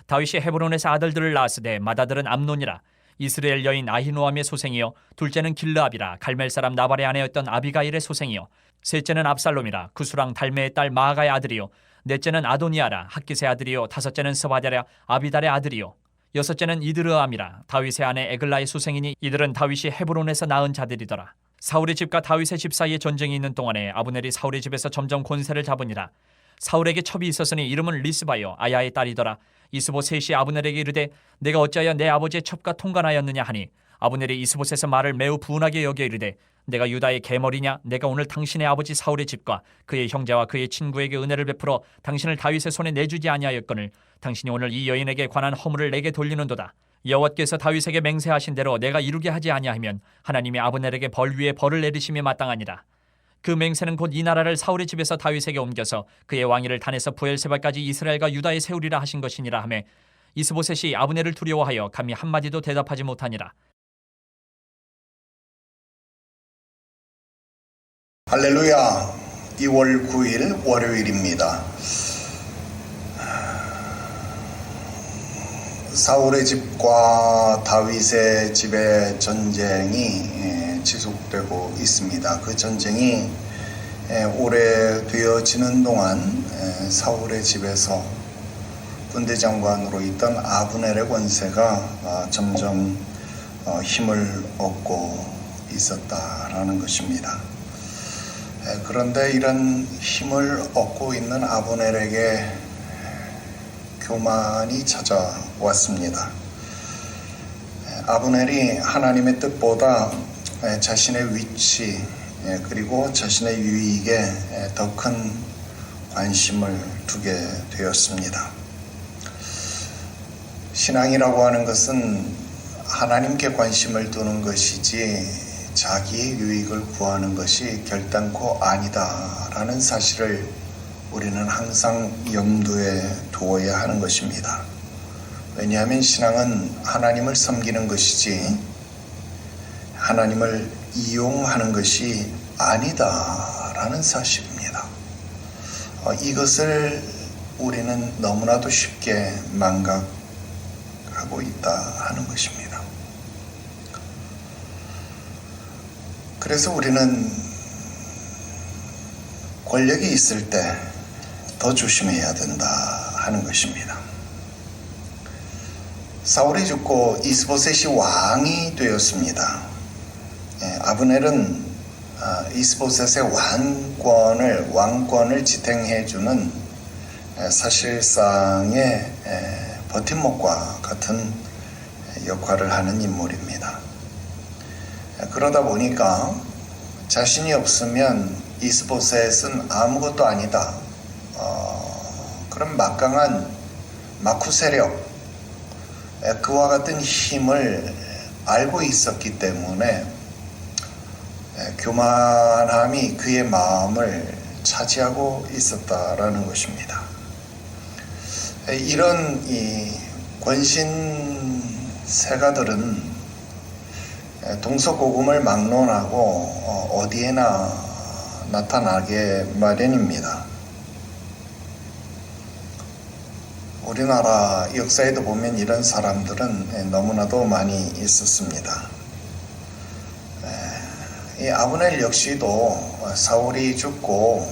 다윗이 헤브론에서 아들들을 낳았으되 맏아들은 암논이라. 이스라엘 여인 아히노암의 소생이요 둘째는 길르압이라. 갈멜 사람 나발의 아내였던 아비가일의 소생이요 셋째는 압살롬이라. 구수랑 달메의 딸 마아가의 아들이요 넷째는 아도니아라. 학깃의 아들이요 다섯째는 스바랴 아비달의 아들이요 여섯째는 이드르암이라. 다윗의 아내 에글라의 소생이니 이들은 다윗이 헤브론에서 낳은 자들이더라. 사울의 집과 다윗의 집 사이에 전쟁이 있는 동안에 아브넬이 사울의 집에서 점점 권세를 잡으니라. 사울에게 첩이 있었으니 이름은 리스바요 아야의 딸이더라. 이스보셋이 아브넬에게 이르되 내가 어찌하여 내 아버지의 첩과 통관하였느냐 하니 아브넬이 이스보셋의 말을 매우 분하게 여겨 이르되 내가 유다의 계머리냐? 내가 오늘 당신의 아버지 사울의 집과 그의 형제와 그의 친구에게 은혜를 베풀어 당신을 다윗의 손에 내주지 아니하였거늘 당신이 오늘 이 여인에게 관한 허물을 내게 돌리는도다. 여호와께서 다윗에게 맹세하신 대로 내가 이루게 하지 아니하면 하나님이 아브넬에게 벌 위에 벌을 내리심이 마땅하니라. 그 맹세는 곧 이 나라를 사울의 집에서 다윗에게 옮겨서 그의 왕위를 단에서 부엘세바까지 이스라엘과 유다에 세우리라 하신 것이니라 하매 이스보셋이 아브넬을 두려워하여 감히 한마디도 대답하지 못하니라. 할렐루야. 2월 9일 월요일입니다. 사울의 집과 다윗의 집의 전쟁이 지속되고 있습니다. 그 전쟁이 오래되어지는 동안 사울의 집에서 군대 장관으로 있던 아브넬의 권세가 점점 힘을 얻고 있었다라는 것입니다. 그런데 이런 힘을 얻고 있는 아브넬에게 교만이 찾아왔습니다. 아브넬이 하나님의 뜻보다 자신의 위치 그리고 자신의 유익에 더 큰 관심을 두게 되었습니다. 신앙이라고 하는 것은 하나님께 관심을 두는 것이지 자기의 유익을 구하는 것이 결단코 아니다라는 사실을 우리는 항상 염두에 두어야 하는 것입니다. 왜냐하면 신앙은 하나님을 섬기는 것이지 하나님을 이용하는 것이 아니다라는 사실입니다. 이것을 우리는 너무나도 쉽게 망각하고 있다 하는 것입니다. 그래서 우리는 권력이 있을 때 더 조심해야 된다 하는 것입니다. 사울이 죽고 이스보셋이 왕이 되었습니다. 아브넬은 이스보셋의 왕권을 지탱해주는 사실상의 버팀목과 같은 역할을 하는 인물입니다. 그러다 보니까 자신이 없으면 이스보셋은 아무것도 아니다. 그런 막강한 마쿠 세력, 그와 같은 힘을 알고 있었기 때문에 교만함이 그의 마음을 차지하고 있었다라는 것입니다. 이런 이 권신 세가들은 동서고금을 막론하고 어디에나 나타나게 마련입니다. 우리나라 역사에도 보면 이런 사람들은 너무나도 많이 있었습니다. 이 아브넬 역시도 사울이 죽고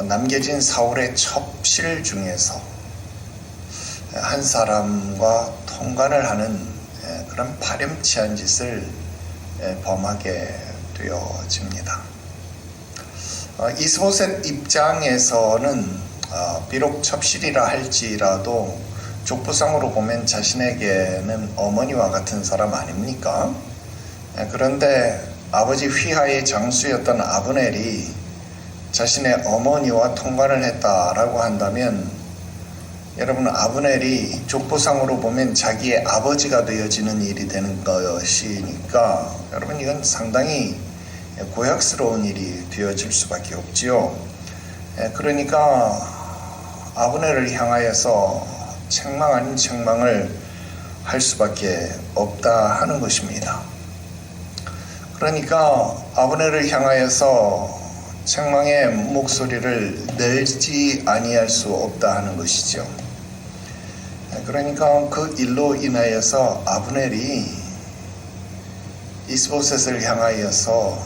남겨진 사울의 첩실 중에서 한 사람과 통관을 하는 그런 파렴치한 짓을 범하게 되어집니다. 이스보셋 입장에서는 비록 첩실이라 할지라도 족보상으로 보면 자신에게는 어머니와 같은 사람 아닙니까? 그런데 아버지 휘하의 장수였던 아브넬이 자신의 어머니와 통관을 했다라고 한다면 여러분, 아브넬이 족보상으로 보면 자기의 아버지가 되어지는 일이 되는 것이니까 여러분, 이건 상당히 고약스러운 일이 되어질 수밖에 없지요. 그러니까 아브넬을 향하여서 책망 아닌 책망을 할 수밖에 없다 하는 것입니다. 그러니까 아브넬을 향하여서 책망의 목소리를 내지 아니할 수 없다 하는 것이죠. 그러니까 그 일로 인하여서 아브넬이 이스보셋을 향하여서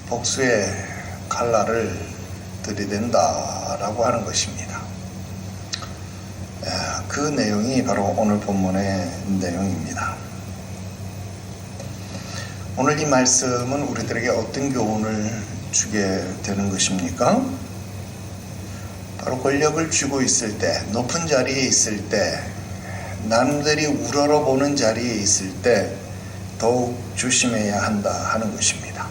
복수의 칼날을 들이댄다라고 하는 것입니다. 그 내용이 바로 오늘 본문의 내용입니다. 오늘 이 말씀은 우리들에게 어떤 교훈을 주게 되는 것입니까? 바로 권력을 쥐고 있을 때, 높은 자리에 있을 때, 남들이 우러러보는 자리에 있을 때 더욱 조심해야 한다 하는 것입니다.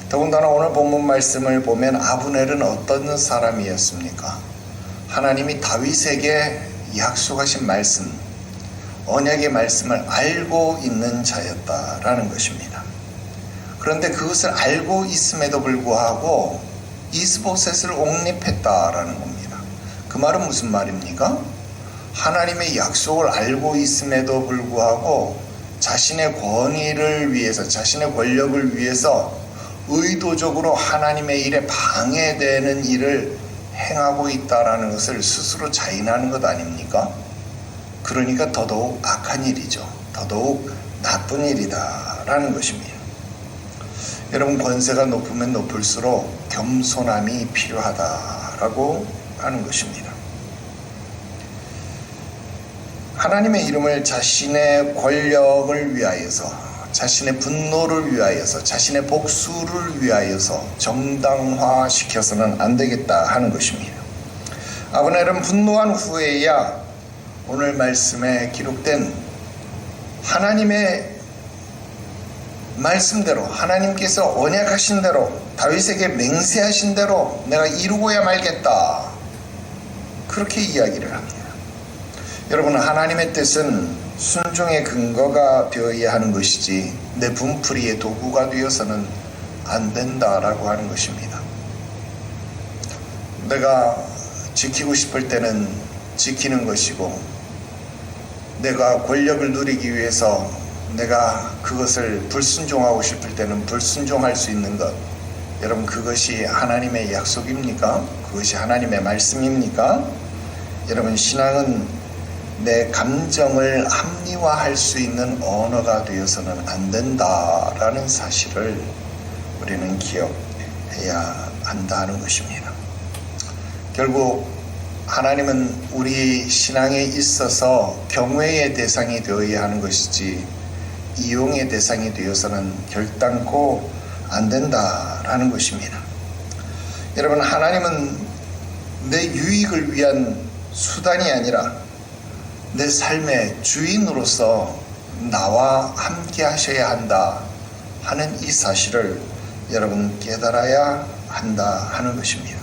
더군다나 오늘 본문 말씀을 보면 아브넬은 어떤 사람이었습니까? 하나님이 다윗에게 약속하신 말씀, 언약의 말씀을 알고 있는 자였다라는 것입니다. 그런데 그것을 알고 있음에도 불구하고 이스보셋을 옹립했다라는 겁니다. 그 말은 무슨 말입니까? 하나님의 약속을 알고 있음에도 불구하고 자신의 권위를 위해서, 자신의 권력을 위해서 의도적으로 하나님의 일에 방해되는 일을 행하고 있다라는 것을 스스로 자인하는 것 아닙니까? 그러니까 더더욱 악한 일이죠. 더더욱 나쁜 일이다라는 것입니다. 여러분, 권세가 높으면 높을수록 겸손함이 필요하다라고 하는 것입니다. 하나님의 이름을 자신의 권력을 위하여서, 자신의 분노를 위하여서, 자신의 복수를 위하여서 정당화시켜서는 안 되겠다 하는 것입니다. 아브넬은 분노한 후에야 오늘 말씀에 기록된 하나님의 말씀대로, 하나님께서 언약하신 대로, 다윗에게 맹세하신 대로 내가 이루고야 말겠다, 그렇게 이야기를 합니다. 여러분, 하나님의 뜻은 순종의 근거가 되어야 하는 것이지 내 분풀이의 도구가 되어서는 안 된다라고 하는 것입니다. 내가 지키고 싶을 때는 지키는 것이고, 내가 권력을 누리기 위해서 내가 그것을 불순종하고 싶을 때는 불순종할 수 있는 것, 여러분, 그것이 하나님의 약속입니까? 그것이 하나님의 말씀입니까? 여러분, 신앙은 내 감정을 합리화할 수 있는 언어가 되어서는 안 된다라는 사실을 우리는 기억해야 한다는 것입니다. 결국 하나님은 우리 신앙에 있어서 경외의 대상이 되어야 하는 것이지 이용의 대상이 되어서는 결단코 안 된다라는 것입니다. 여러분, 하나님은 내 유익을 위한 수단이 아니라 내 삶의 주인으로서 나와 함께 하셔야 한다 하는 이 사실을 여러분 깨달아야 한다 하는 것입니다.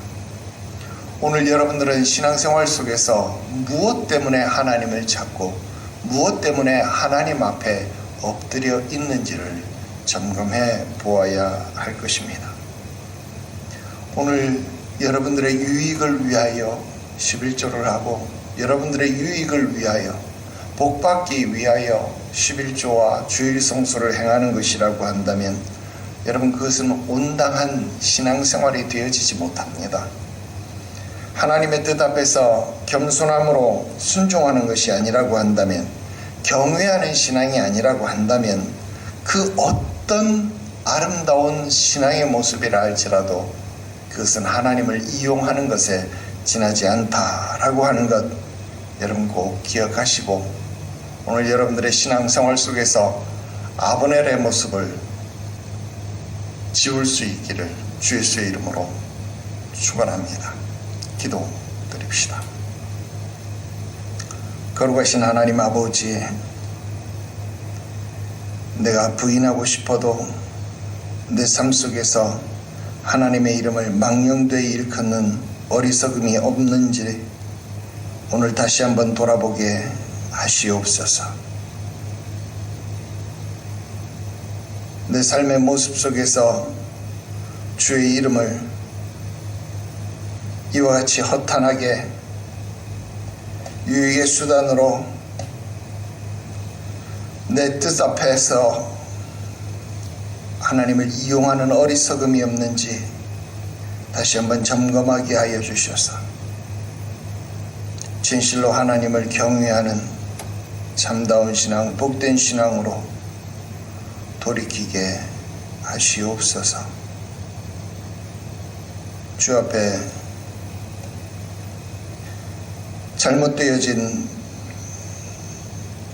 오늘 여러분들은 신앙생활 속에서 무엇 때문에 하나님을 찾고 무엇 때문에 하나님 앞에 엎드려 있는지를 점검해 보아야 할 것입니다. 오늘 여러분들의 유익을 위하여 11조를 하고 여러분들의 유익을 위하여 복받기 위하여 11조와 주일 성수를 행하는 것이라고 한다면 여러분, 그것은 온당한 신앙생활이 되어지지 못합니다. 하나님의 뜻 앞에서 겸손함으로 순종하는 것이 아니라고 한다면, 경외하는 신앙이 아니라고 한다면 그 어떤 아름다운 신앙의 모습이라 할지라도 그것은 하나님을 이용하는 것에 지나지 않다라고 하는 것 여러분 꼭 기억하시고, 오늘 여러분들의 신앙생활 속에서 아브넬의 모습을 지울 수 있기를 주 예수의 이름으로 축원합니다. 기도드립시다. 거룩하신 하나님 아버지, 내가 부인하고 싶어도 내 삶 속에서 하나님의 이름을 망령되이 일컫는 어리석음이 없는지 오늘 다시 한번 돌아보게 하시옵소서. 내 삶의 모습 속에서 주의 이름을 이와 같이 허탄하게 유익의 수단으로 내 뜻 앞에서 하나님을 이용하는 어리석음이 없는지 다시 한번 점검하게 하여 주셔서 진실로 하나님을 경외하는 참다운 신앙, 복된 신앙으로 돌이키게 하시옵소서. 주 앞에 잘못되어진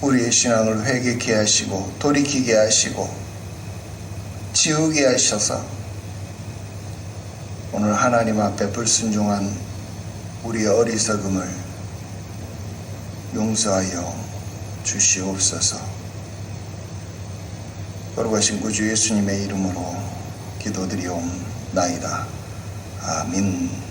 우리의 신앙을 회개케 하시고 돌이키게 하시고 지우게 하셔서 오늘 하나님 앞에 불순종한 우리의 어리석음을 용서하여 주시옵소서. 거룩하신 구주 예수님의 이름으로 기도드리옵나이다. 아멘.